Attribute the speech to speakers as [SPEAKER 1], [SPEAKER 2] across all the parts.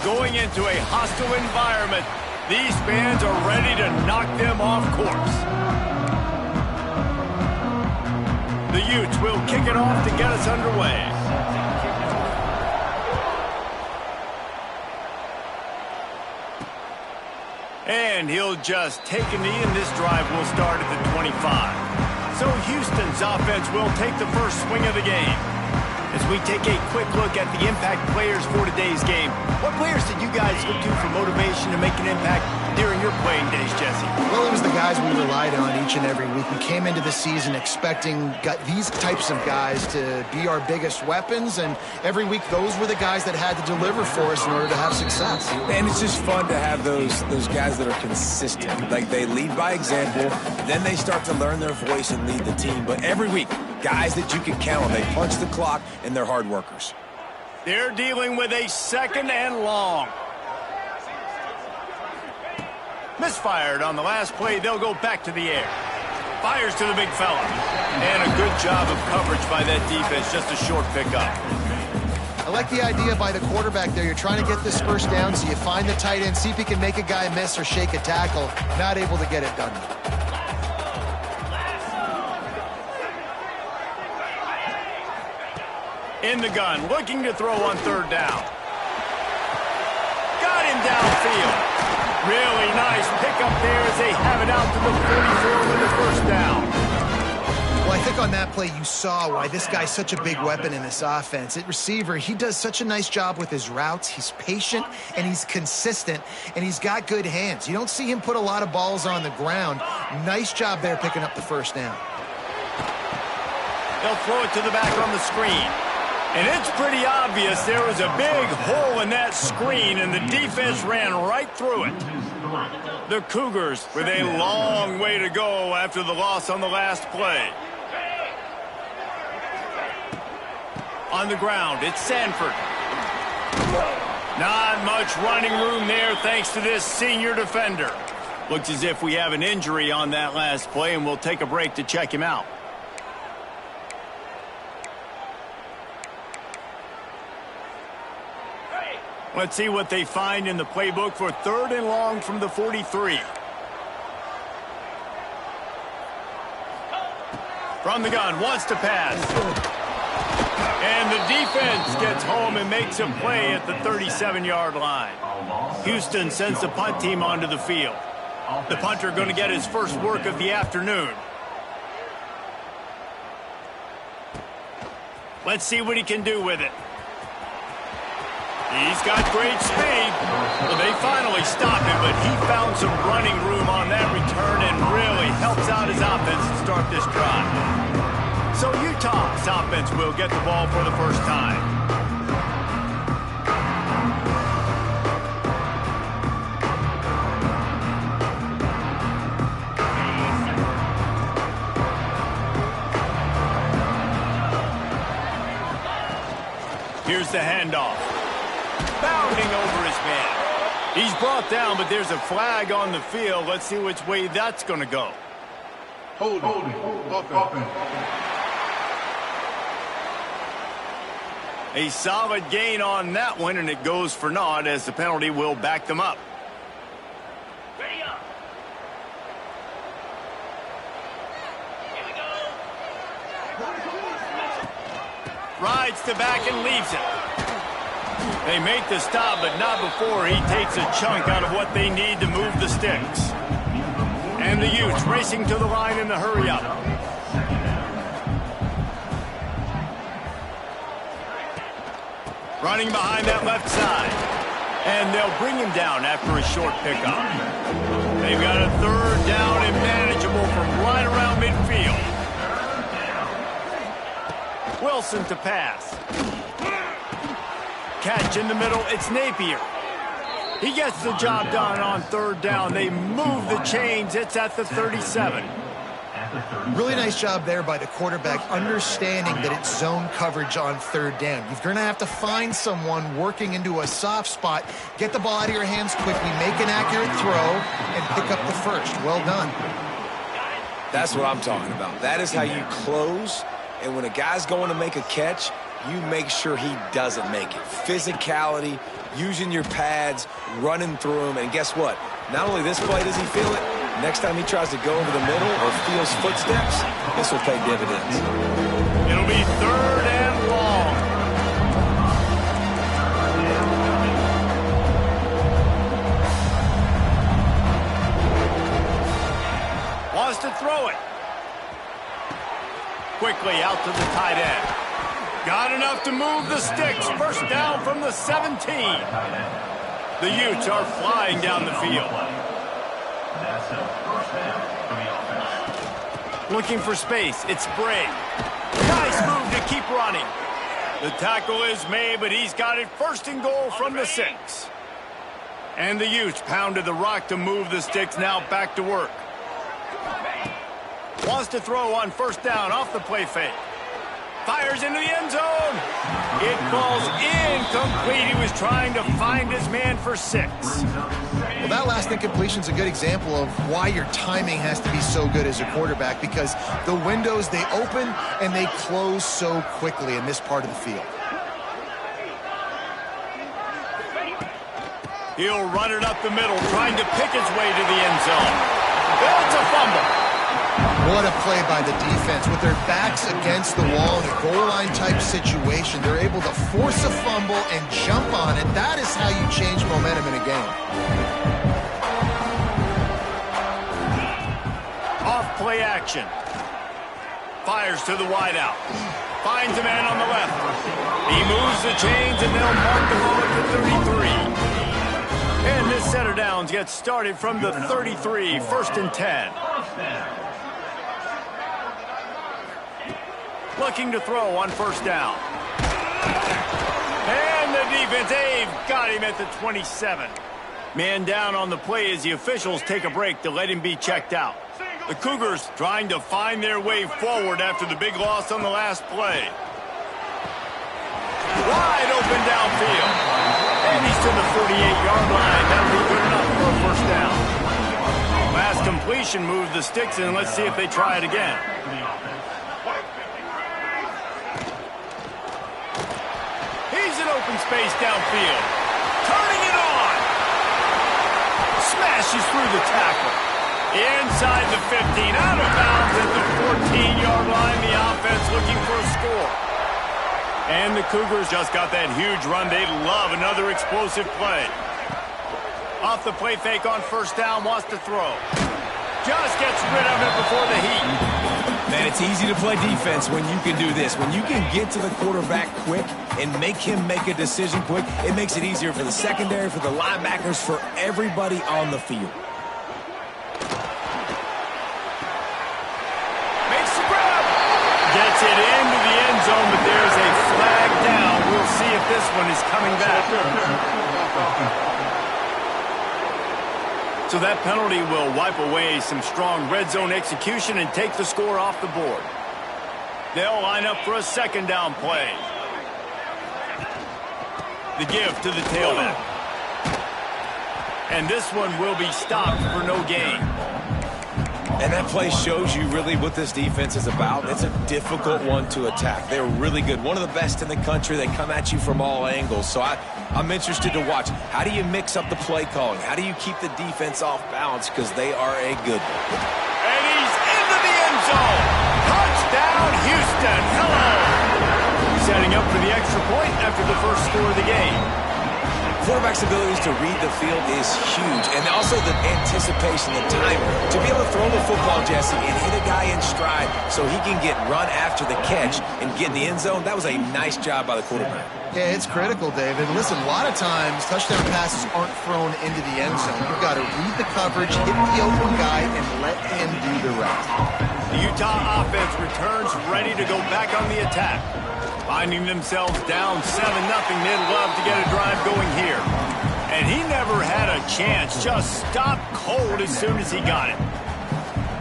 [SPEAKER 1] going into a hostile environment. These fans are ready to knock them off course. The Utes will kick it off to get us underway. And he'll just take a knee, and this drive will start at the 25. So Houston's offense will take the first swing of the game. As we take a quick look at the impact players for today's game, what players did you guys look to for motivation to make an impact during your playing days, Jesse?
[SPEAKER 2] Well, it was the guys we relied on each and every week. We came into the season expecting these types of guys to be our biggest weapons, and every week those were the guys that had to deliver for us in order to have success.
[SPEAKER 3] And it's just fun to have those guys that are consistent. Like, they lead by example, then they start to learn their voice and lead the team. But every week, guys that you can count on. They punch the clock, and they're hard workers.
[SPEAKER 1] They're dealing with a second and long. Misfired on the last play. They'll go back to the air. Fires to the big fella. And a good job of coverage by that defense. Just a short pickup.
[SPEAKER 2] I like the idea by the quarterback there. You're trying to get this first down, so you find the tight end, see if he can make a guy miss or shake a tackle. Not able to get it done.
[SPEAKER 1] In the gun, looking to throw on third down. Got him downfield. Really nice pickup there as they have it out to the 44 with the first down.
[SPEAKER 2] Well, I think on that play you saw why this guy's such a big weapon in this offense. At receiver, he does such a nice job with his routes. He's patient, and he's consistent, and he's got good hands. You don't see him put a lot of balls on the ground. Nice job there picking up the first down.
[SPEAKER 1] They'll throw it to the back on the screen. And it's pretty obvious there was a big hole in that screen, and the defense ran right through it. The Cougars with a long way to go after the loss on the last play. On the ground, it's Sanford. Not much running room there thanks to this senior defender. Looks as if we have an injury on that last play, and we'll take a break to check him out. Let's see what they find in the playbook for third and long from the 43. From the gun, wants to pass. And the defense gets home and makes a play at the 37-yard line. Houston sends the punt team onto the field. The punter going to get his first work of the afternoon. Let's see what he can do with it. He's got great speed. Well, they finally stopped him, but he found some running room on that return and really helps out his offense to start this drive. So Utah's offense will get the ball for the first time. Here's the handoff. Bounding over his man. He's brought down, but there's a flag on the field. Let's see which way that's going to go.
[SPEAKER 4] Hold it.
[SPEAKER 1] A solid gain on that one, and it goes for naught as the penalty will back them up.
[SPEAKER 5] Ready up. Here we go.
[SPEAKER 1] Rides to back and leaves it. They make the stop, but not before he takes a chunk out of what they need to move the sticks. And the Utes racing to the line in the hurry up. Running behind that left side. And they'll bring him down after a short pickup. They've got a third down and manageable from right around midfield. Wilson to pass. Catch in the middle, it's Napier. He gets the job done on third down. They move the chains. It's at the 37.
[SPEAKER 2] Really nice job there by the quarterback, understanding that it's zone coverage on third down. You're going to have to find someone working into a soft spot, get the ball out of your hands quickly, make an accurate throw, and pick up the first. Well done.
[SPEAKER 3] That's what I'm talking about. That is how you close, and when a guy's going to make a catch, you make sure he doesn't make it. Physicality, using your pads, running through them, and guess what? Not only this play does he feel it, next time he tries to go over the middle or feels footsteps, this will pay dividends.
[SPEAKER 1] It'll be 3rd and long. Wants to throw it. Quickly out to the tight end. Got enough to move the sticks. First down from the 17. The Utes are flying down the field. Looking for space. It's Bray. Nice move to keep running. The tackle is made, but he's got it 1st and goal from the 6. And the Utes pounded the rock to move the sticks. Now back to work. Wants to throw on 1st down off the play fake. Fires into the end zone. It falls incomplete. He was trying to find his man for 6.
[SPEAKER 2] Well, that last incompletion is a good example of why your timing has to be so good as a quarterback, because the windows, they open and they close so quickly in this part of the field.
[SPEAKER 1] He'll run it up the middle, trying to pick his way to the end zone. It's a fumble.
[SPEAKER 2] What a play by the defense. With their backs against the wall in a goal line type situation, they're able to force a fumble and jump on it. That is how you change momentum in a game.
[SPEAKER 1] Off play action. Fires to the wideout. Finds a man on the left. He moves the chains and they'll mark the ball at the 33. And this set of downs gets started from the 33, 1st and 10. Looking to throw on 1st down. And the defense, they've got him at the 27. Man down on the play as the officials take a break to let him be checked out. The Cougars trying to find their way forward after the big loss on the last play. Wide open downfield. And he's to the 48-yard line. That'll be good enough for a 1st down. Last completion moved the sticks in. Let's see if they try it again. Open space downfield. Turning it on. Smashes through the tackle. Inside the 15. Out of bounds at the 14-yard line. The offense looking for a score. And the Cougars just got that huge run. They love another explosive play. Off the play fake on 1st down. Wants to throw. Just gets rid of it before the heat.
[SPEAKER 3] Man, it's easy to play defense when you can do this. When you can get to the quarterback quick and make him make a decision quick, it makes it easier for the secondary, for the linebackers, for everybody on the field.
[SPEAKER 1] Makes the grab. Gets it into the end zone, but there's a flag down. We'll see if this one is coming back. So that penalty will wipe away some strong red zone execution and take the score off the board. They'll line up for a 2nd down play. The give to the tailback. And this one will be stopped for no gain.
[SPEAKER 3] And that play shows you really what this defense is about. It's a difficult one to attack. They're really good. One of the best in the country. They come at you from all angles. So I'm interested to watch. How do you mix up the play calling? How do you keep the defense off balance? Because they are a good one.
[SPEAKER 1] And he's into the end zone. Touchdown, Houston. Hello. Setting up for the extra point after the first score of the game.
[SPEAKER 3] Quarterback's abilities to read the field is huge, and also the anticipation, the time to be able to throw the football, Jesse, and hit a guy in stride so he can get run after the catch and get in the end zone. That was a nice job by the quarterback.
[SPEAKER 2] Yeah, it's critical, David. Listen, a lot of times touchdown passes aren't thrown into the end zone. You've got to read the coverage, hit the open guy, and let him do the rest.
[SPEAKER 1] The Utah offense returns ready to go back on the attack. Finding themselves down 7-0, they'd love to get a drive going here. And he never had a chance, just stopped cold as soon as he got it.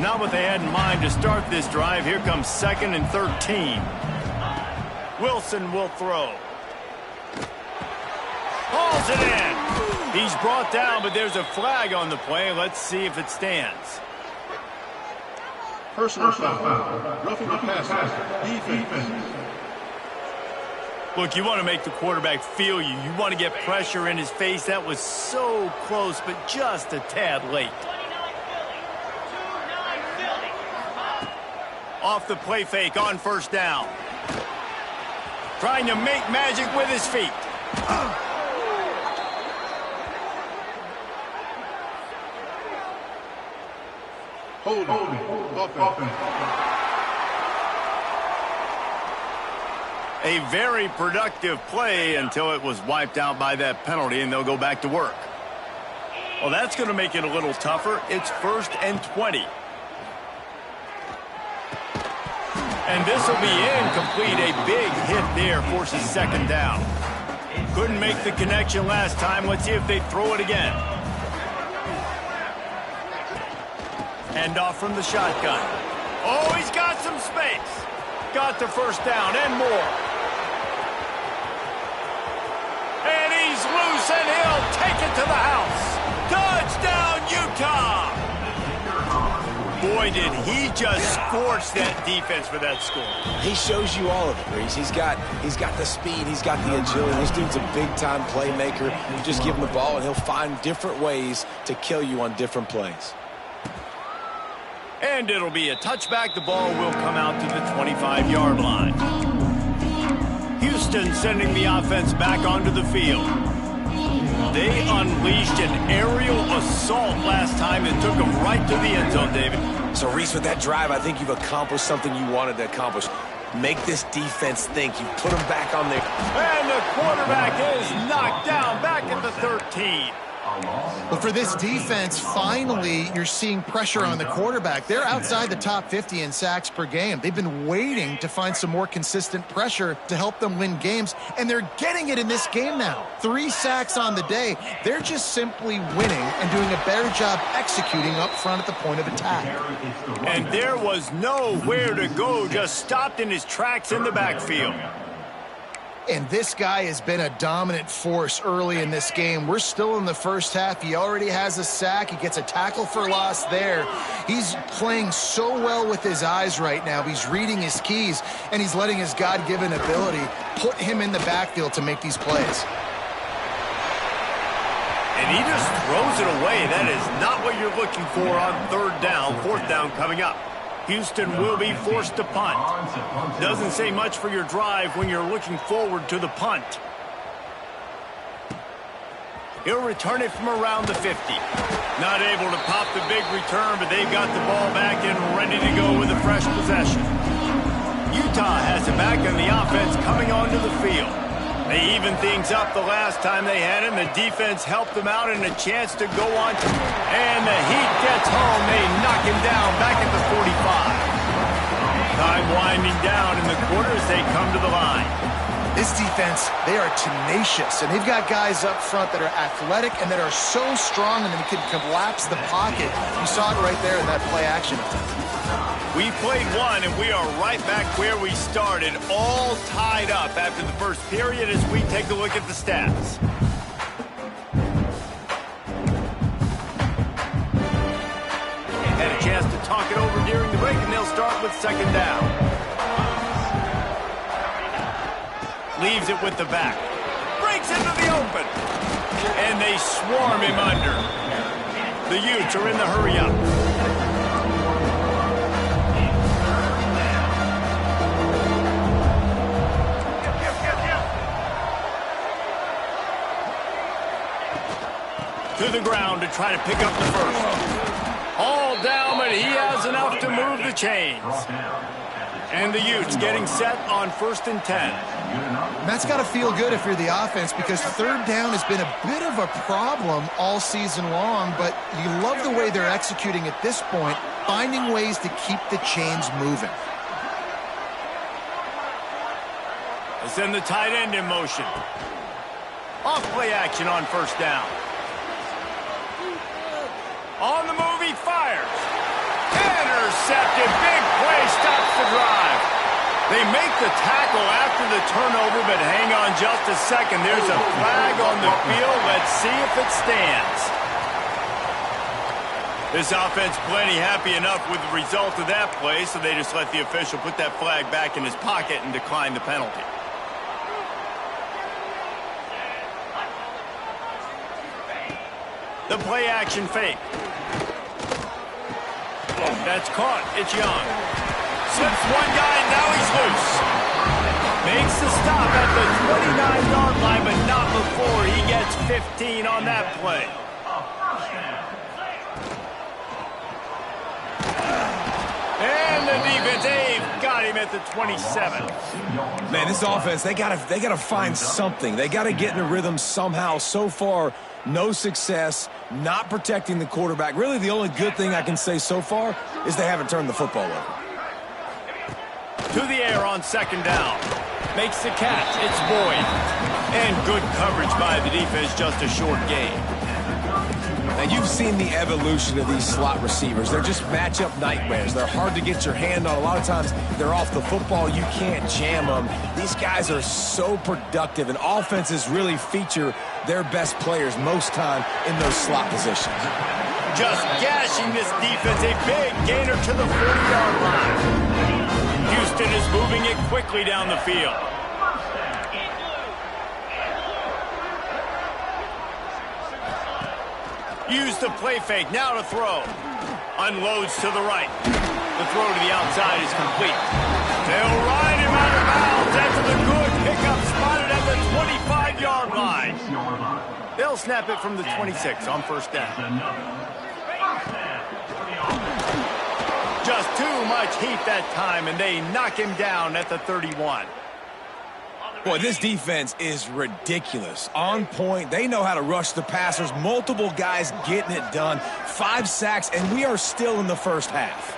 [SPEAKER 1] Not what they had in mind to start this drive. Here comes 2nd and 13. Wilson will throw. Hauls it in. He's brought down, but there's a flag on the play. Let's see if it stands.
[SPEAKER 4] Personal foul. Roughing the passer. Defense.
[SPEAKER 1] Look, you want to make the quarterback feel you. You want to get pressure in his face. That was so close, but just a tad late.
[SPEAKER 5] 29 Philly. 29 Philly.
[SPEAKER 1] Off the play fake on first down. Trying to make magic with his feet.
[SPEAKER 4] Holding. Offense.
[SPEAKER 1] A very productive play until it was wiped out by that penalty, and they'll go back to work. Well, that's going to make it a little tougher. It's 1st and 20. And this will be incomplete. A big hit there forces 2nd down. Couldn't make the connection last time. Let's see if they throw it again. Hand off from the shotgun. Oh, he's got some space. Got the 1st down and more. And he's loose, and he'll take it to the house. Touchdown, Utah! Boy, did he just scorch that defense for that score.
[SPEAKER 3] He shows you all of it, Reese. He's got the speed. He's got the agility. This dude's a big-time playmaker. You just give him the ball, and he'll find different ways to kill you on different plays.
[SPEAKER 1] And it'll be a touchback. The ball will come out to the 25-yard line. Houston sending the offense back onto the field. They unleashed an aerial assault last time and took them right to the end zone, David.
[SPEAKER 3] So, Reese, with that drive, I think you've accomplished something you wanted to accomplish. Make this defense think. You put them back on there.
[SPEAKER 1] And the quarterback is knocked down back at the 13.
[SPEAKER 2] But for this defense, finally, you're seeing pressure on the quarterback. They're outside the top 50 in sacks per game. They've been waiting to find some more consistent pressure to help them win games, and they're getting it in this game now. 3 sacks on the day. They're just simply winning and doing a better job executing up front at the point of attack.
[SPEAKER 1] And there was nowhere to go, just stopped in his tracks in the backfield.
[SPEAKER 2] And this guy has been a dominant force early in this game. We're still in the first half. He already has a sack. He gets a tackle for loss there. He's playing so well with his eyes right now. He's reading his keys, and he's letting his God-given ability put him in the backfield to make these plays.
[SPEAKER 1] And he just throws it away. That is not what you're looking for on 3rd down. 4th down coming up. Houston will be forced to punt. Doesn't say much for your drive when you're looking forward to the punt. He'll return it from around the 50. Not able to pop the big return, but they've got the ball back and ready to go with a fresh possession. Utah has it back in the offense coming onto the field. They evened things up the last time they had him. The defense helped them out and a chance to go on. And the Heat gets home. They knock him down back at the 45. Time winding down in the quarter as they come to the line.
[SPEAKER 2] This defense, they are tenacious, and they've got guys up front that are athletic and that are so strong and they can collapse the pocket. You saw it right there in that play action.
[SPEAKER 1] We played one, and we are right back where we started, all tied up after the first period as we take a look at the stats. Had a chance to talk it over during the break, and they'll start with 2nd down. Leaves it with the back. Breaks into the open. And they swarm him under. The Utes are in the hurry-up. To the ground to try to pick up the first. All down, but he has enough to move the chains. And the Utes getting set on 1st and 10.
[SPEAKER 2] And that's got to feel good if you're the offense, because 3rd down has been a bit of a problem all season long, but you love the way they're executing at this point, finding ways to keep the chains moving.
[SPEAKER 1] They send the tight end in motion. Off play action on 1st down. On the move, he fires. Intercepted. Big play stops the drive. They make the tackle after the turnover, but hang on just a second. There's a flag on the field. Let's see if it stands. This offense plenty happy enough with the result of that play, so they just let the official put that flag back in his pocket and decline the penalty. The play action fake. That's caught. It's Young. Slips one guy, and now he's loose. Makes the stop at the 29-yard line, but not before he gets 15 on that play. And the defense, they've got him at the 27.
[SPEAKER 3] Man, this offense, they gotta find something. They gotta get in a rhythm somehow. So far, no success, not protecting the quarterback. Really, the only good thing I can say so far is they haven't turned the football over.
[SPEAKER 1] To the air on second down. Makes the catch. It's Boyd. And good coverage by the defense, just a short gain.
[SPEAKER 3] Now, you've seen the evolution of these slot receivers. They're just matchup nightmares. They're hard to get your hand on. A lot of times, they're off the football. You can't jam them. These guys are so productive, and offenses really feature their best players most time in those slot positions.
[SPEAKER 1] Just gashing this defense. A big gainer to the 40-yard line. Houston is moving it quickly down the field. Use the play fake, now to throw. Unloads to the right. The throw to the outside is complete. They'll ride him out of bounds after the good pickup spotted at the 25-yard line. They'll snap it from the 26 on first down. Just too much heat that time, and they knock him down at the 31.
[SPEAKER 3] Boy, this defense is ridiculous. On point. They know how to rush the passers. Multiple guys getting it done. 5 sacks, and we are still in the first half.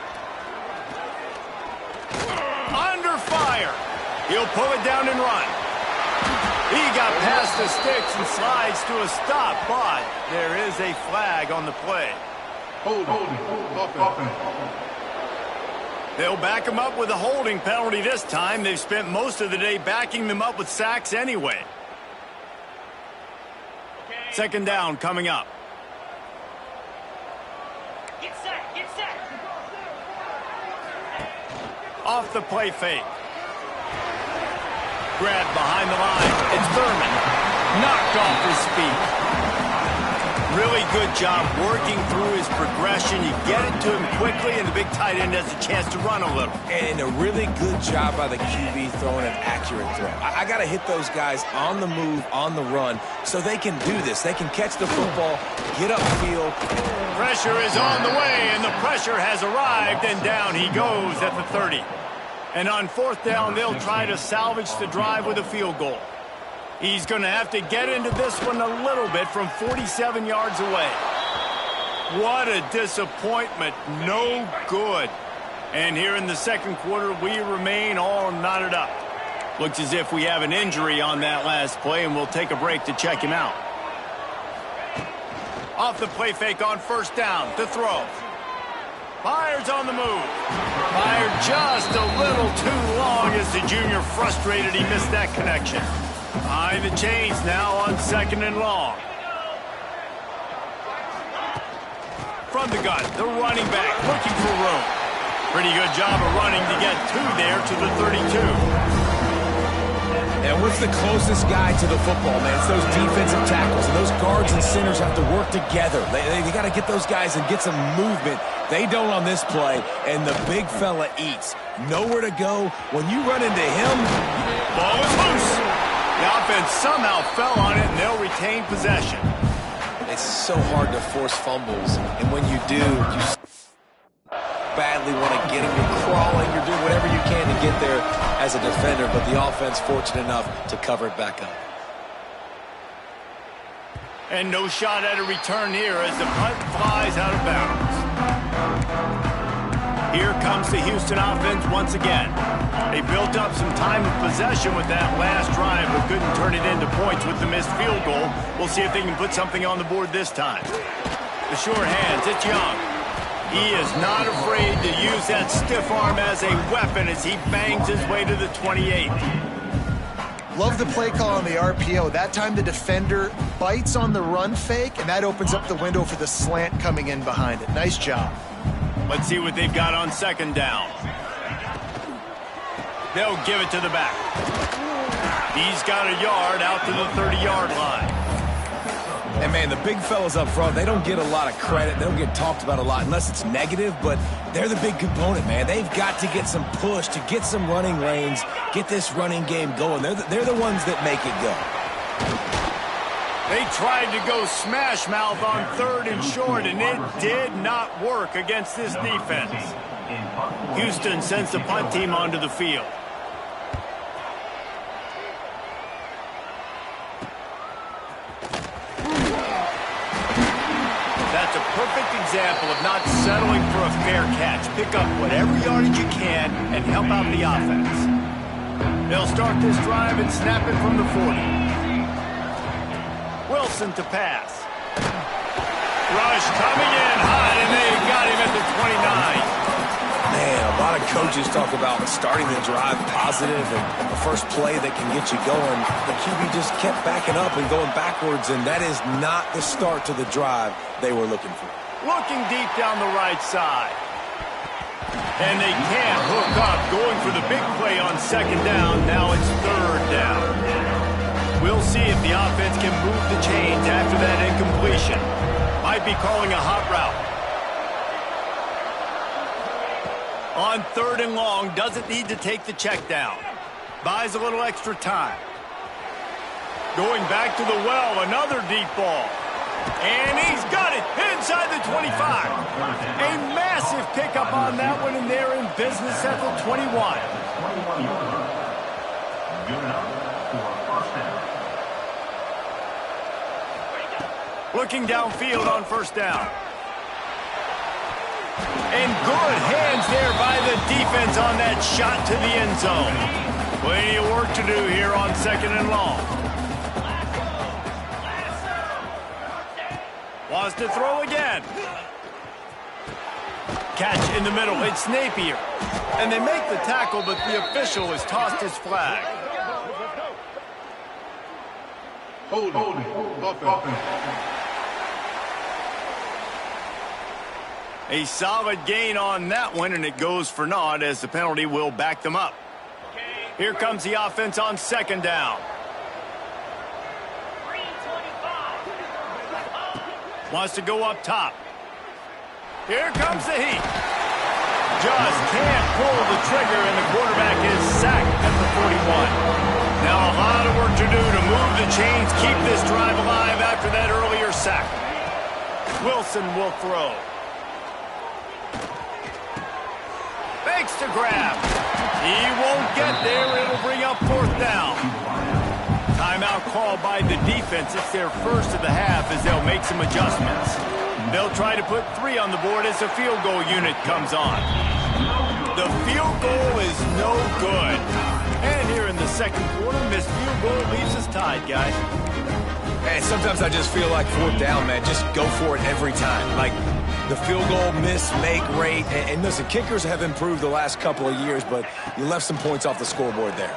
[SPEAKER 1] Under fire. He'll pull it down and run. He got past the sticks and slides to a stop, but there is a flag on the play.
[SPEAKER 4] Hold. Offense.
[SPEAKER 1] They'll back him up with a holding penalty this time. They've spent most of the day backing them up with sacks anyway. Second down coming up.
[SPEAKER 5] Get set, get set.
[SPEAKER 1] Off the play fake. Grabbed behind the line. It's Thurman. Knocked off his feet. Really good job working through his progression. You get it to him quickly, and the big tight end has a chance to run a little.
[SPEAKER 3] And a really good job by the QB throwing an accurate throw. I got to hit those guys on the move, on the run, so they can do this. They can catch the football, get upfield.
[SPEAKER 1] Pressure is on the way, and the pressure has arrived, and down he goes at the 30. And on fourth down, they'll try to salvage the drive with a field goal. He's going to have to get into this one a little bit from 47 yards away. What a disappointment. No good. And here in the second quarter, we remain all knotted up. Looks as if we have an injury on that last play, and we'll take a break to check him out. Off the play fake on first down to throw. Fires on the move. Fired just a little too long as the junior frustrated he missed that connection. Behind the chains now on second and long. From the gun, the running back looking for room. Pretty good job of running to get there to the 32.
[SPEAKER 3] And what's the closest guy to the football, man? It's those defensive tackles. And those guards and centers have to work together. They got to get those guys and get some movement. They don't on this play, and the big fella eats. Nowhere to go. When you run into him,
[SPEAKER 1] ball is loose. The offense somehow fell on it, and they'll retain possession.
[SPEAKER 3] It's so hard to force fumbles, and when you do, you badly want to get them. You're crawling, you're doing whatever you can to get there as a defender, but the offense fortunate enough to cover it back up.
[SPEAKER 1] And no shot at a return here as the punt flies out of bounds. Here comes the Houston offense once again. They built up some time of possession with that last drive, but couldn't turn it into points with the missed field goal. We'll see if they can put something on the board this time. The short hands, it's Young. He is not afraid to use that stiff arm as a weapon as he bangs his way to the 28.
[SPEAKER 2] Love the play call on the RPO. That time the defender bites on the run fake, and that opens up the window for the slant coming in behind it. Nice job.
[SPEAKER 1] Let's see what they've got on second down. They'll give it to the back. He's got a yard out to the 30-yard line.
[SPEAKER 3] And, man, the big fellas up front, they don't get a lot of credit. They don't get talked about a lot unless it's negative, but they're the big component, man. They've got to get some push, to get some running lanes, get this running game going. They're the ones that make it go.
[SPEAKER 1] They tried to go smash mouth on 3rd and short, and it did not work against this defense. Houston sends the punt team onto the field. That's a perfect example of not settling for a fair catch. Pick up whatever yardage you can and help out the offense. They'll start this drive and snap it from the 40. Wilson to pass. Rush coming in hot, and they got him at the 29.
[SPEAKER 3] Man, a lot of coaches talk about starting the drive positive and the first play that can get you going. The QB just kept backing up and going backwards, and that is not the start to the drive they were looking for.
[SPEAKER 1] Looking deep down the right side. And they can't hook up, going for the big play on 2nd down. Now it's 3rd down. We'll see if the offense can move the chains after that incompletion. Might be calling a hot route. On 3rd and long, doesn't need to take the check down. Buys a little extra time. Going back to the well, another deep ball. And he's got it inside the 25. A massive pickup on that one, and they're in business at the 21. Looking downfield on 1st down. And good hands there by the defense on that shot to the end zone. Plenty of work to do here on 2nd and long. Wants to throw again. Catch in the middle. It's Napier. And they make the tackle, but the official has tossed his flag.
[SPEAKER 4] Holding. Offense.
[SPEAKER 1] A solid gain on that one, and it goes for naught as the penalty will back them up. Here comes the offense on 2nd down. Wants to go up top. Here comes the heat. Just can't pull the trigger, and the quarterback is sacked at the 41. Now a lot of work to do to move the chains, keep this drive alive after that earlier sack. Wilson will throw. Fakes to grab. He won't get there. It'll bring up 4th down. Timeout called by the defense. It's their first of the half as they'll make some adjustments. They'll try to put 3 on the board as the field goal unit comes on. The field goal is no good. And here in the 2nd quarter, missed field goal leaves us tied, guys.
[SPEAKER 3] And sometimes I just feel like 4th down, man. Just go for it every time. Like the field goal miss, make rate. And listen, kickers have improved the last couple of years, but you left some points off the scoreboard there.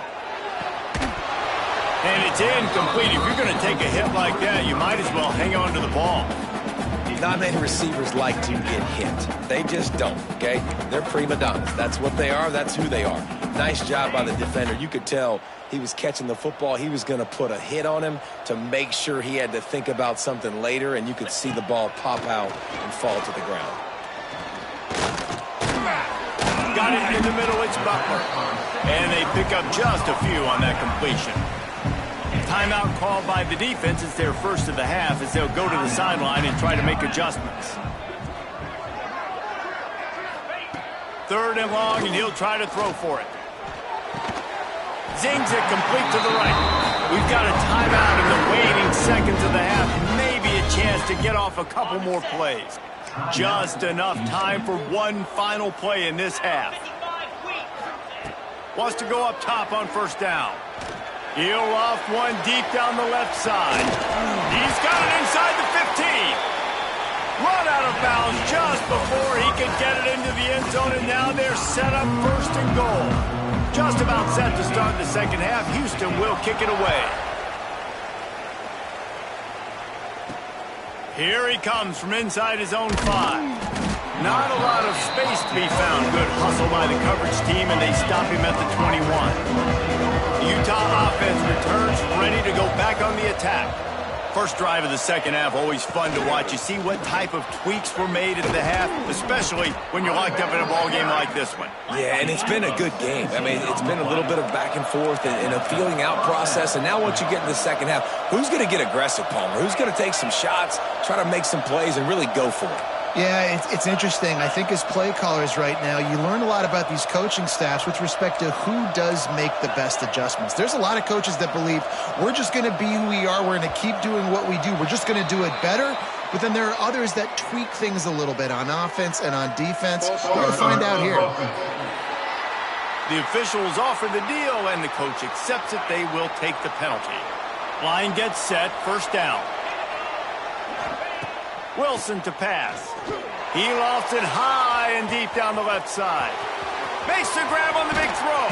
[SPEAKER 1] And it's incomplete. If you're going to take a hit like that, you might as well hang on to the ball.
[SPEAKER 3] Not many receivers like to get hit. They just don't, okay? They're prima donnas. That's what they are. That's who they are. Nice job by the defender. You could tell he was catching the football. He was going to put a hit on him to make sure he had to think about something later, and you could see the ball pop out and fall to the ground.
[SPEAKER 1] Got it in the middle. It's Butler. And they pick up just a few on that completion. Timeout called by the defense. It's their first of the half as they'll go to the sideline and try to make adjustments. 3rd and long, and he'll try to throw for it. Zings it complete to the right. We've got a timeout in the waning seconds of the half. Maybe a chance to get off a couple more plays. Just enough time for one final play in this half. Wants to go up top on 1st down. He'll off one deep down the left side. He's got it inside the 15. Run out of bounds just before he could get it into the end zone, and now they're set up 1st and goal. Just about set to start the 2nd half. Houston will kick it away. Here he comes from inside his own 5. Not a lot of space to be found. Good hustle by the coverage team, and they stop him at the 21. The Utah offense returns ready to go back on the attack. First drive of the second half, always fun to watch. You see what type of tweaks were made at the half, especially when you're locked up in a ball game like this one.
[SPEAKER 3] Yeah, and it's been a good game. I mean, it's been a little bit of back and forth and a feeling out process. And now once you get in the second half, who's going to get aggressive, Palmer? Who's going to take some shots, try to make some plays, and really go for it?
[SPEAKER 2] Yeah, it's interesting. I think as play callers right now, you learn a lot about these coaching staffs with respect to who does make the best adjustments. There's a lot of coaches that believe we're just going to be who we are. We're going to keep doing what we do. We're just going to do it better. But then there are others that tweak things a little bit on offense and on defense. We're going to find out here.
[SPEAKER 1] The officials offer the deal, and the coach accepts it. They will take the penalty. Line gets set, first down. Wilson to pass. He lofts it high and deep down the left side. Makes the grab on the big throw.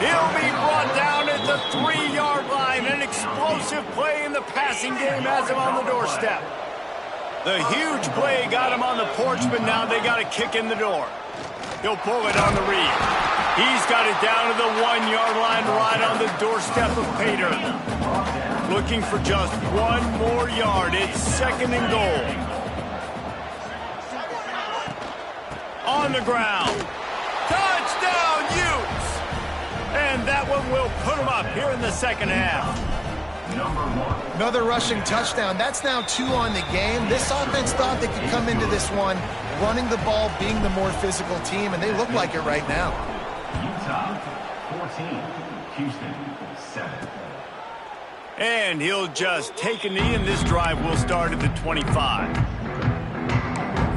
[SPEAKER 1] He'll be brought down at the 3-yard line. An explosive play in the passing game has him on the doorstep. The huge play got him on the porch, but now they got a kick in the door. He'll pull it on the read. He's got it down to the 1-yard line right on the doorstep of Pater. Looking for just one more yard. It's second and goal. On the ground. Touchdown, Utes! And that one will put them up here in the second half.
[SPEAKER 2] Another rushing touchdown. That's now 2 on the game. This offense thought they could come into this one running the ball, being the more physical team, and they look like it right now.
[SPEAKER 6] Utah 14, Houston 7.
[SPEAKER 1] And he'll just take a knee, and this drive will start at the 25.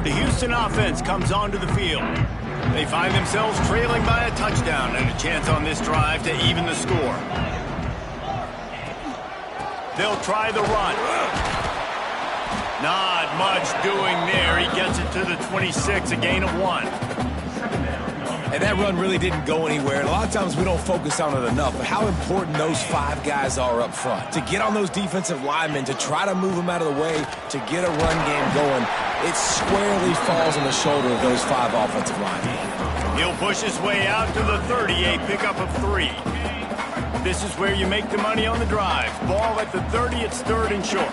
[SPEAKER 1] The Houston offense comes onto the field. They find themselves trailing by a touchdown and a chance on this drive to even the score. They'll try the run. Not much doing there. He gets it to the 26, a gain of 1.
[SPEAKER 3] And that run really didn't go anywhere. And a lot of times we don't focus on it enough, but how important those 5 guys are up front. To get on those defensive linemen, to try to move them out of the way, to get a run game going, it squarely falls on the shoulder of those 5 offensive linemen.
[SPEAKER 1] He'll push his way out to the 30, a pickup of 3. This is where you make the money on the drive. Ball at the 30, it's third and short.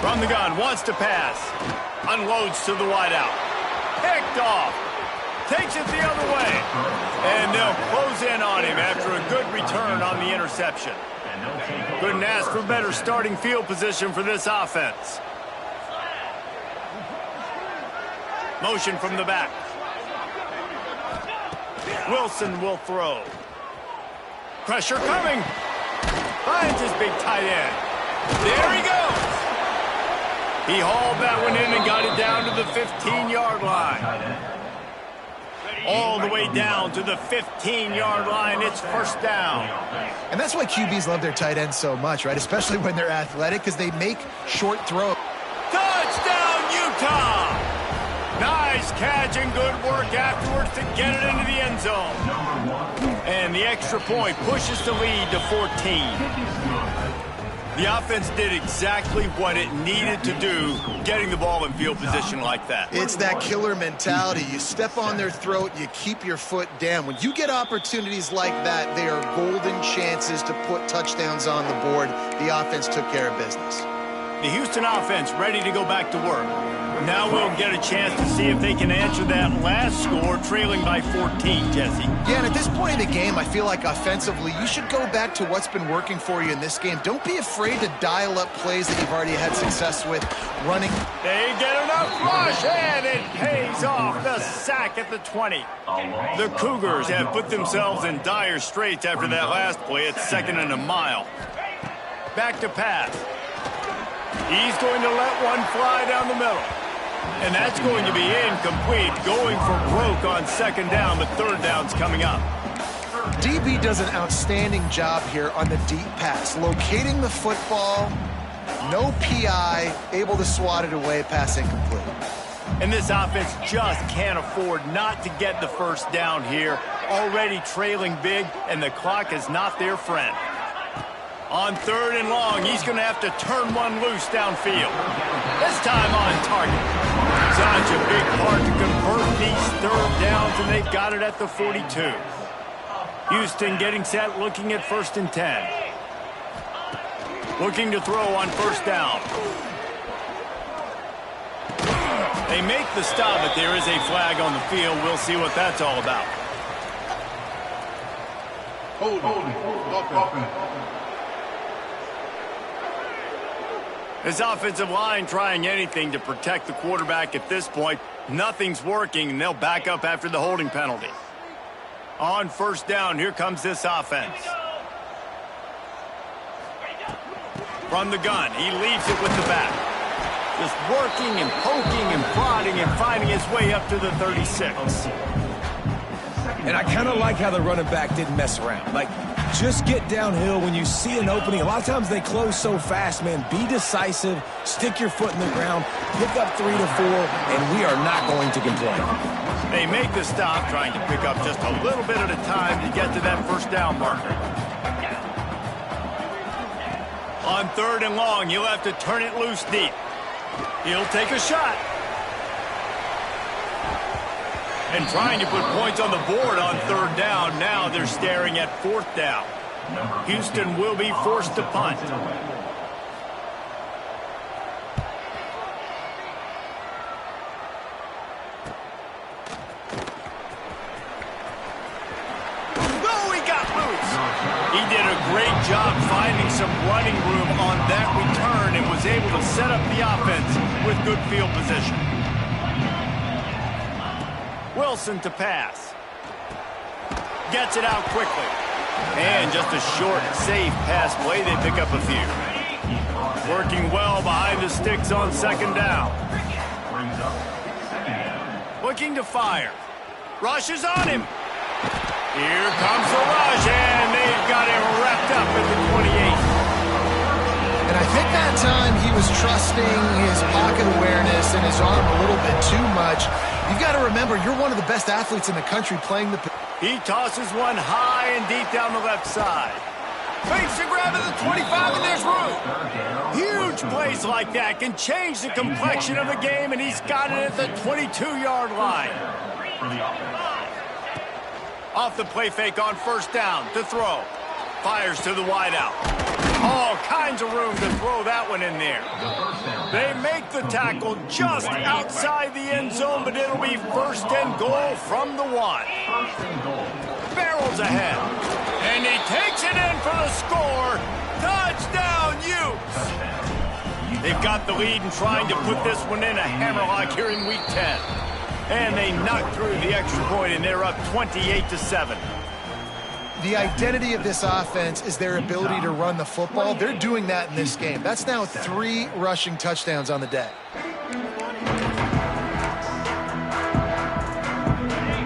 [SPEAKER 1] From the gun, wants to pass. Unloads to the wideout. Picked off. Takes it the other way. And they'll close in on him after a good return on the interception. Couldn't ask for better starting field position for this offense. Motion from the back. Wilson will throw. Pressure coming. Finds his big tight end. There he goes. He hauled that one in and got it down to the 15-yard line. All the way down to the 15-yard line. It's first down.
[SPEAKER 2] And that's why QBs love their tight ends so much, right? Especially when they're athletic, because they make short throws.
[SPEAKER 1] Touchdown, Utah! Nice catch and good work afterwards to get it into the end zone. And the extra point pushes the lead to 14. The offense did exactly what it needed to do, getting the ball in field position like that.
[SPEAKER 2] It's that killer mentality. You step on their throat, you keep your foot down. When you get opportunities like that, they are golden chances to put touchdowns on the board. The offense took care of business.
[SPEAKER 1] The Houston offense ready to go back to work. Now we'll get a chance to see if they can answer that last score, trailing by 14, Jesse.
[SPEAKER 2] Yeah, and at this point in the game, I feel like offensively, you should go back to what's been working for you in this game. Don't be afraid to dial up plays that you've already had success with running.
[SPEAKER 1] They get enough rush, and it pays off. The sack at the 20. The Cougars have put themselves in dire straits after that last play. It's second and a mile. Back to pass. He's going to let one fly down the middle. And that's going to be incomplete, going for broke on second down, but third down's coming up.
[SPEAKER 2] DB does an outstanding job here on the deep pass, locating the football, no PI, able to swat it away, pass incomplete.
[SPEAKER 1] And this offense just can't afford not to get the first down here. Already trailing big, and the clock is not their friend. On third and long, he's going to have to turn one loose downfield. This time on target. Such a big part to convert these third downs, and they've got it at the 42. Houston getting set, looking at 1st and 10. Looking to throw on 1st down. They make the stop, but there is a flag on the field. We'll see what that's all about.
[SPEAKER 4] Offense.
[SPEAKER 1] His offensive line trying anything to protect the quarterback at this point. Nothing's working, and they'll back up after the holding penalty. On 1st down, here comes this offense. From the gun, he leaves it with the back. Just working and poking and prodding and finding his way up to the 36.
[SPEAKER 3] And I kind of like how the running back didn't mess around. Like, just get downhill when you see an opening. A lot of times they close so fast, man. Be decisive, stick your foot in the ground, pick up 3 to 4, and we are not going to complain.
[SPEAKER 1] They make the stop, trying to pick up just a little bit at a time to get to that 1st down marker. On 3rd and long, you'll have to turn it loose deep. He'll take a shot. And trying to put points on the board on 3rd down. Now they're staring at 4th down. Houston will be forced to punt. Oh, he got loose. He did a great job finding some running room on that return and was able to set up the offense with good field position. Wilson to pass. Gets it out quickly. And just a short, safe pass play. They pick up a few. Working well behind the sticks on 2nd down. Looking to fire. Rush is on him. Here comes the rush, and they've got him wrapped up at the 28.
[SPEAKER 2] And I think that time he was trusting his pocket awareness and his arm a little bit too much. You've got to remember, you're one of the best athletes in the country playing the...
[SPEAKER 1] He tosses one high and deep down the left side. Fakes the grab at the 25, and there's room. Huge plays like that can change the complexion of the game, and he's got it at the 22-yard line. Off the play fake on 1st down to throw. Fires to the wideout. All kinds of room to throw that one in there. They make the tackle just outside the end zone, but it'll be 1st and goal from the 1. Barrels ahead. And he takes it in for the score. Touchdown, Utes. They've got the lead and trying to put this one in a hammerlock here in Week 10. And they knock through the extra point, and they're up 28-7.
[SPEAKER 2] The identity of this offense is their ability to run the football. They're doing that in this game. That's now 3 rushing touchdowns on the day.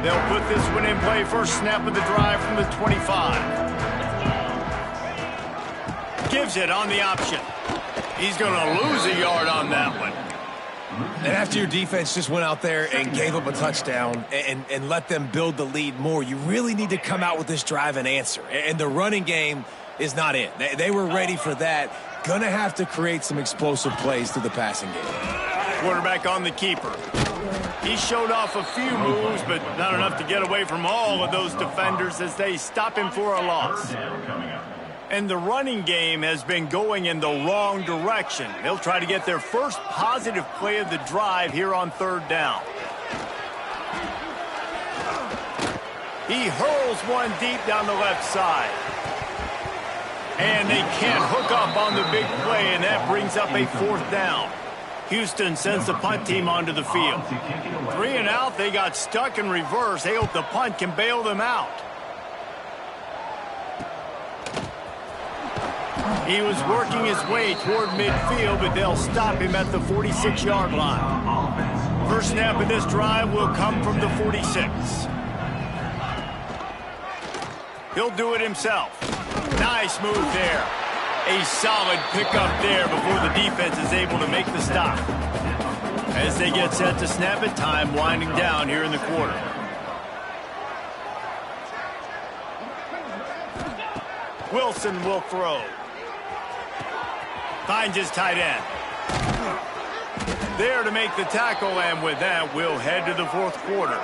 [SPEAKER 1] They'll put this one in play. First snap of the drive from the 25. Gives it on the option. He's going to lose a yard on that one.
[SPEAKER 3] And after your defense just went out there and gave up a touchdown and let them build the lead more, you really need to come out with this drive and answer. And the running game is not it. They were ready for that. Gonna have to create some explosive plays through the passing game.
[SPEAKER 1] Quarterback on the keeper. He showed off a few moves, but not enough to get away from all of those defenders as they stop him for a loss. And the running game has been going in the wrong direction. They'll try to get their first positive play of the drive here on 3rd down. He hurls one deep down the left side. And they can't hook up on the big play, and that brings up a 4th down. Houston sends the punt team onto the field. 3 and out, they got stuck in reverse. They hope the punt can bail them out. He was working his way toward midfield, but they'll stop him at the 46-yard line. First snap of this drive will come from the 46. He'll do it himself. Nice move there. A solid pickup there before the defense is able to make the stop. As they get set to snap it, time winding down here in the quarter. Wilson will throw. Finds his tight end. There to make the tackle, and with that, we'll head to the 4th quarter.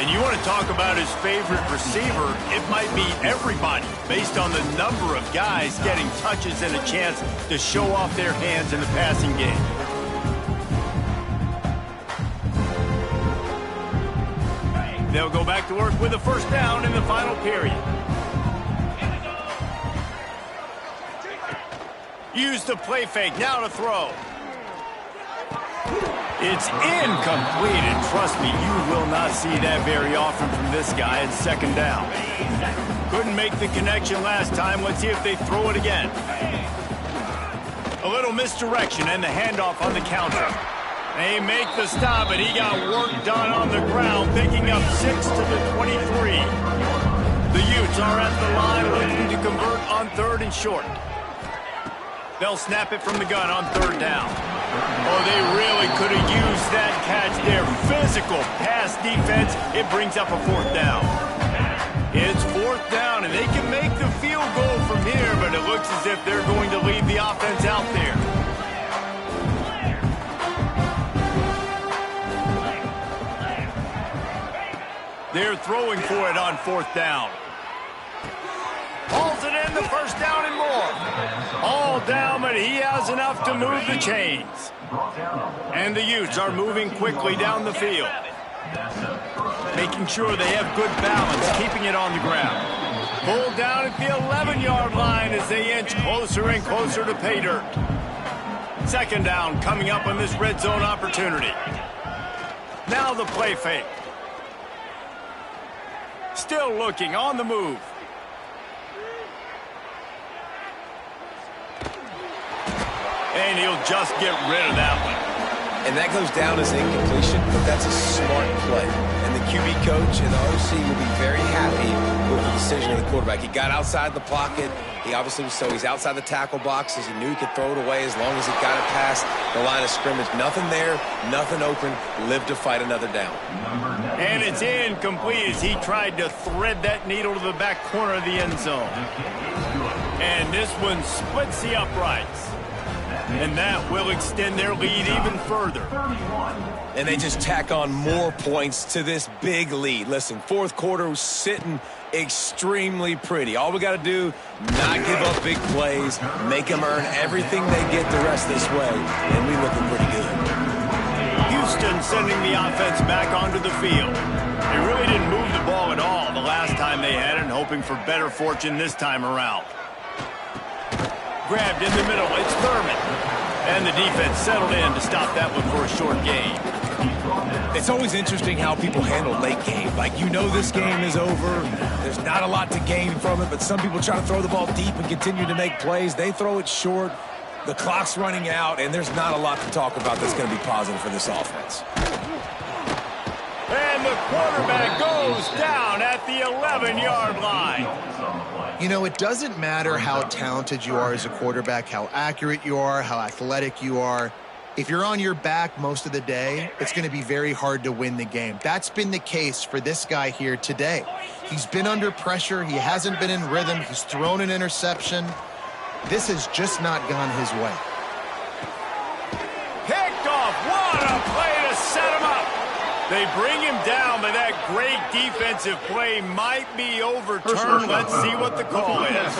[SPEAKER 1] And you want to talk about his favorite receiver, it might be everybody, based on the number of guys getting touches and a chance to show off their hands in the passing game. They'll go back to work with a first down in the final period. Use the play fake, now to throw. It's incomplete, and trust me, you will not see that very often from this guy at second down. Couldn't make the connection last time. Let's see if they throw it again. A little misdirection and the handoff on the counter. They make the stop, and he got work done on the ground, picking up 6 to the 23. The Utes are at the line looking to convert on 3rd and short. They'll snap it from the gun on 3rd down. Oh, they really could have used that catch there. Physical pass defense. It brings up a 4th down. It's 4th down, and they can make the field goal from here, but it looks as if they're going to leave the offense out there. They're throwing for it on 4th down. Hauls it in, the first down and more. All down, but he has enough to move the chains. And the Utes are moving quickly down the field, making sure they have good balance, keeping it on the ground. Pulled down at the 11-yard line as they inch closer and closer to pay dirt. 2nd down coming up on this red zone opportunity. Now the play fake. Still looking on the move. And he'll just get rid of that one.
[SPEAKER 3] And that goes down as incompletion, but that's a smart play. And the QB coach and the OC will be very happy with the decision of the quarterback. He got outside the pocket. He obviously was he's outside the tackle boxes. He knew he could throw it away as long as he got it past the line of scrimmage. Nothing there, nothing open. Live to fight another down.
[SPEAKER 1] And it's incomplete as he tried to thread that needle to the back corner of the end zone. And this one splits the uprights. And that will extend their lead even further.
[SPEAKER 3] And they just tack on more points to this big lead. Listen, 4th quarter was sitting extremely pretty. All we got to do, not give up big plays, make them earn everything they get the rest this way, and we looking pretty good.
[SPEAKER 1] Houston sending the offense back onto the field. They really didn't move the ball at all the last time they had it, and hoping for better fortune this time around. Grabbed in the middle, it's Thurman. And the defense settled in to stop that one for a short gain.
[SPEAKER 3] It's always interesting how people handle late game. Like, you know this game is over. There's not a lot to gain from it, but some people try to throw the ball deep and continue to make plays. They throw it short. The clock's running out, and there's not a lot to talk about that's going to be positive for this offense.
[SPEAKER 1] And the quarterback goes down at the 11-yard line.
[SPEAKER 2] You know, it doesn't matter how talented you are as a quarterback, how accurate you are, how athletic you are. If you're on your back most of the day, it's going to be very hard to win the game. That's been the case for this guy here today. He's been under pressure. He hasn't been in rhythm. He's thrown an interception. This has just not gone his way.
[SPEAKER 1] Picked off. What a play to set him up. They bring him down, but that great defensive play might be overturned. Let's see what the call is.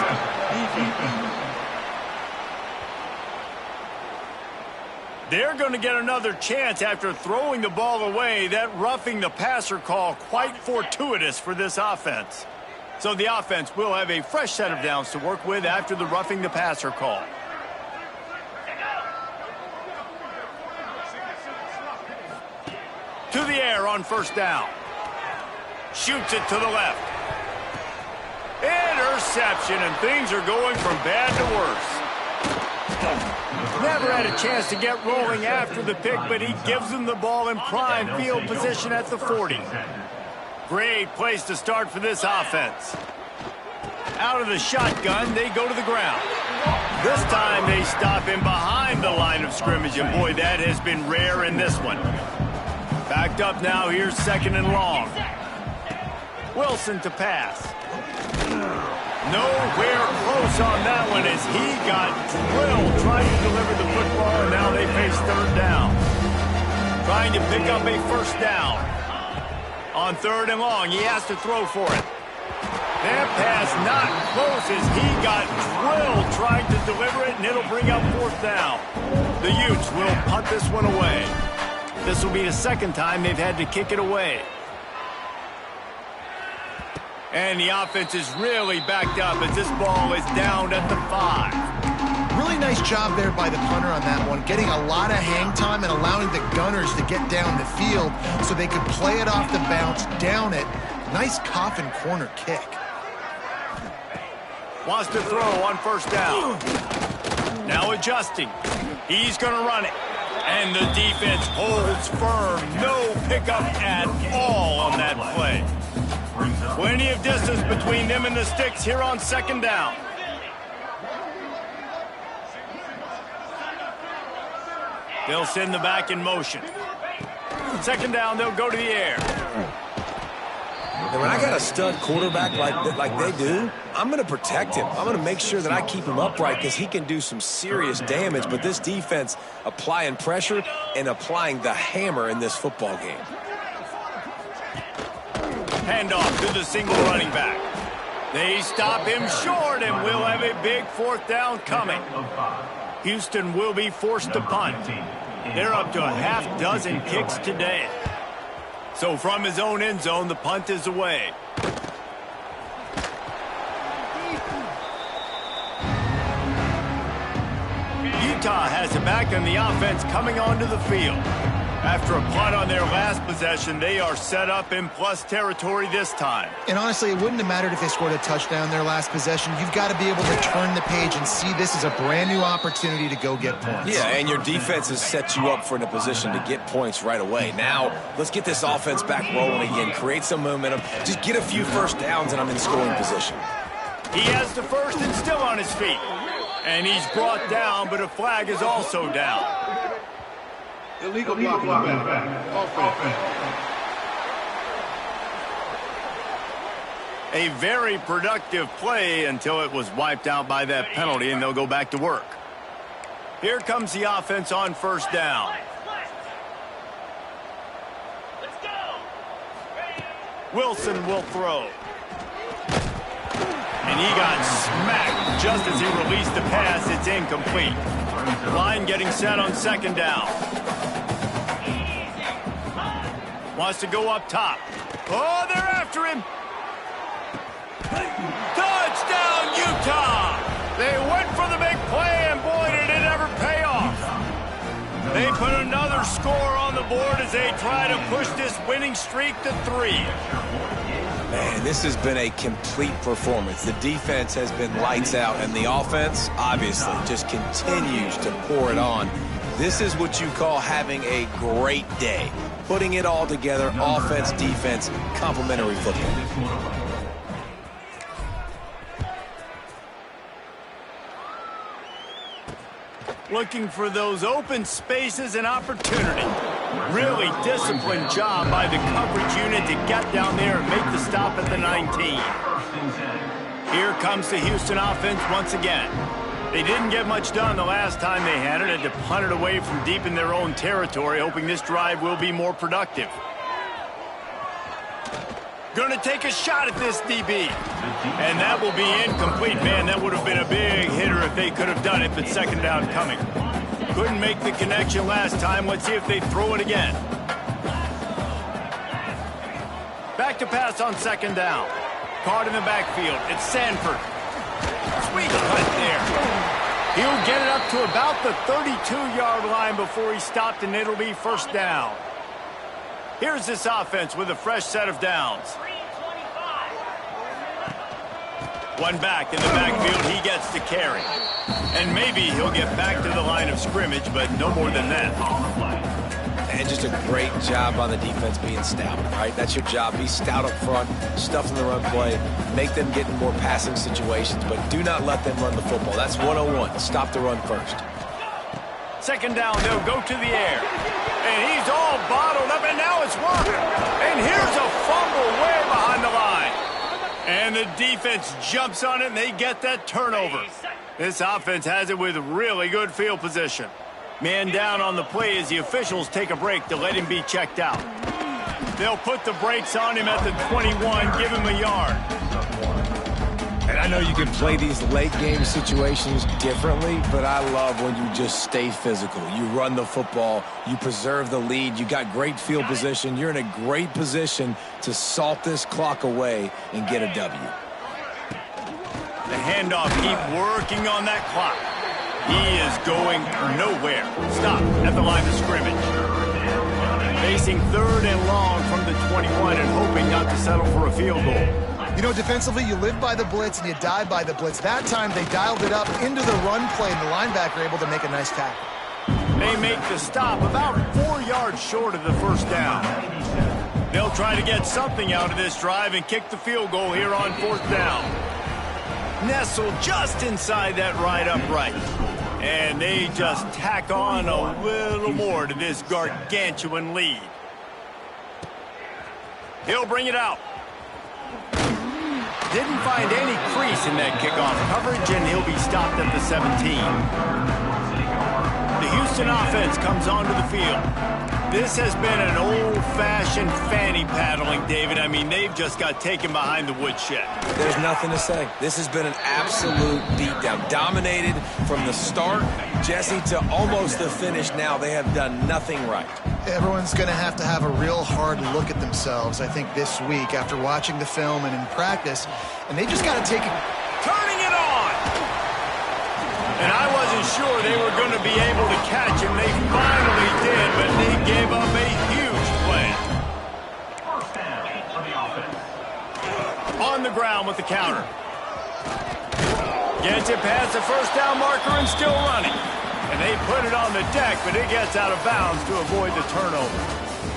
[SPEAKER 1] They're going to get another chance after throwing the ball away. That roughing the passer call quite fortuitous for this offense. So the offense will have a fresh set of downs to work with after the roughing the passer call. To the air on 1st down. Shoots it to the left. Interception, and things are going from bad to worse. Never had a chance to get rolling after the pick, but he gives them the ball in prime field position at the 40. Great place to start for this offense. Out of the shotgun, they go to the ground. This time they stop him behind the line of scrimmage, and boy, that has been rare in this one. Backed up now, here's 2nd and long. Wilson to pass. Nowhere close on that one as he got drilled trying to deliver the football, and now they face 3rd down. Trying to pick up a 1st down. On On 3rd and long, he has to throw for it. That pass not close as he got drilled trying to deliver it, and it'll bring up 4th down. The Utes will punt this one away. This will be the 2nd time they've had to kick it away. And the offense is really backed up as this ball is down at the 5.
[SPEAKER 2] Really nice job there by the punter on that one, getting a lot of hang time and allowing the Gunners to get down the field so they could play it off the bounce, down it. Nice coffin corner kick.
[SPEAKER 1] Wants to throw on 1st down. Now adjusting. He's going to run it. And the defense holds firm. No pickup at all on that play. Plenty of distance between them and the sticks here on 2nd down. They'll send the back in motion. 2nd down, they'll go to the air.
[SPEAKER 3] And when I got a stud quarterback like they do, I'm going to protect him. I'm going to make sure that I keep him upright because he can do some serious damage. But this defense applying pressure and applying the hammer in this football game.
[SPEAKER 1] Handoff to the single running back. They stop him short, and we'll have a big 4th down coming. Houston will be forced to punt. They're up to a half-dozen kicks today. So from his own end zone, the punt is away. Utah has it back on the offense coming onto the field. After a punt on their last possession, they are set up in plus territory this time.
[SPEAKER 2] And honestly, it wouldn't have mattered if they scored a touchdown their last possession. You've got to be able to turn the page and see this as a brand new opportunity to go get points.
[SPEAKER 3] Yeah, and your defense has set you up for in a position to get points right away. Now, let's get this offense back rolling again, create some momentum, just get a few 1st downs, and I'm in scoring position.
[SPEAKER 1] He has the 1st and still on his feet. And he's brought down, but a flag is also down.
[SPEAKER 4] Illegal blocking back. Offense.
[SPEAKER 1] A very productive play until it was wiped out by that penalty, and they'll go back to work. Here comes the offense on 1st down.
[SPEAKER 5] Let's go.
[SPEAKER 1] Wilson will throw. And he got smacked just as he released the pass. It's incomplete. Line getting set on 2nd down. Wants to go up top. Oh, they're after him. Touchdown, Utah! They went for the big play, and boy, did it ever pay off. They put another score on the board as they try to push this winning streak to 3.
[SPEAKER 3] Man, this has been a complete performance. The defense has been lights out, and the offense, obviously, just continues to pour it on. This is what you call having a great day. Putting it all together, offense, defense, complementary football.
[SPEAKER 1] Looking for those open spaces and opportunity. Really disciplined job by the coverage unit to get down there and make the stop at the 19. Here comes the Houston offense once again. They didn't get much done the last time they had it, and to punt it away from deep in their own territory, hoping this drive will be more productive. Going to take a shot at this DB. And that will be incomplete. Man, that would have been a big hitter if they could have done it, but 2nd down coming. Couldn't make the connection last time. Let's see if they throw it again. Back to pass on 2nd down. Caught in the backfield. It's Sanford. Sweet cut there. He'll get it up to about the 32-yard line before he stopped, and it'll be 1st down. Here's this offense with a fresh set of downs. One back in the backfield, he gets to carry. And maybe he'll get back to the line of scrimmage, but no more than that.
[SPEAKER 3] And just a great job on the defense being stout, right? That's your job. Be stout up front, stuff in the run play, make them get in more passing situations, but do not let them run the football. That's 101. Stop the run first.
[SPEAKER 1] 2nd down, they'll go to the air. And he's all bottled up, and now it's working. And here's a fumble way behind the line. And the defense jumps on it, and they get that turnover. This offense has it with really good field position. Man down on the play as the officials take a break to let him be checked out. They'll put the brakes on him at the 21, give him a yard.
[SPEAKER 3] And I know you can play these late game situations differently, but I love when you just stay physical. You run the football, you preserve the lead, you got great field position. You're in a great position to salt this clock away and get a W.
[SPEAKER 1] The handoff, keep working on that clock. He is going nowhere. Stop at the line of scrimmage. Facing 3rd and long from the 21 and hoping not to settle for a field goal.
[SPEAKER 2] You know, defensively, you live by the blitz and you die by the blitz. That time, they dialed it up into the run play, and the linebacker able to make a nice tackle.
[SPEAKER 1] They make the stop about 4 yards short of the first down. They'll try to get something out of this drive and kick the field goal here on 4th down. Nestled just inside that right upright. And they just tack on a little more to this gargantuan lead. He'll bring it out. Didn't find any crease in that kickoff coverage, and he'll be stopped at the 17. The Houston offense comes onto the field. This has been an old-fashioned fanny paddling, David. I mean, they've just got taken behind the woodshed.
[SPEAKER 3] There's nothing to say. This has been an absolute beatdown. Dominated from the start, Jesse, to almost the finish now. They have done nothing right.
[SPEAKER 2] Everyone's going to have a real hard look at themselves, I think, this week after watching the film and in practice. And they just got to take it.
[SPEAKER 1] Turning it on! And I wasn't sure they were going to be able to catch him. They finally did, but they gave up a huge play.
[SPEAKER 6] First down for the offense.
[SPEAKER 1] On the ground with the counter. Gets it past the first down marker and still running. And they put it on the deck, but it gets out of bounds to avoid the turnover.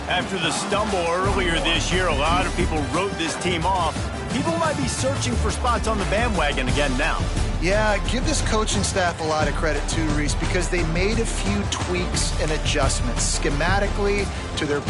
[SPEAKER 1] After the stumble earlier this year, a lot of people wrote this team off. People might be searching for spots on the bandwagon again now.
[SPEAKER 2] Yeah, give this coaching staff a lot of credit too, Reese, because they made a few tweaks and adjustments schematically to their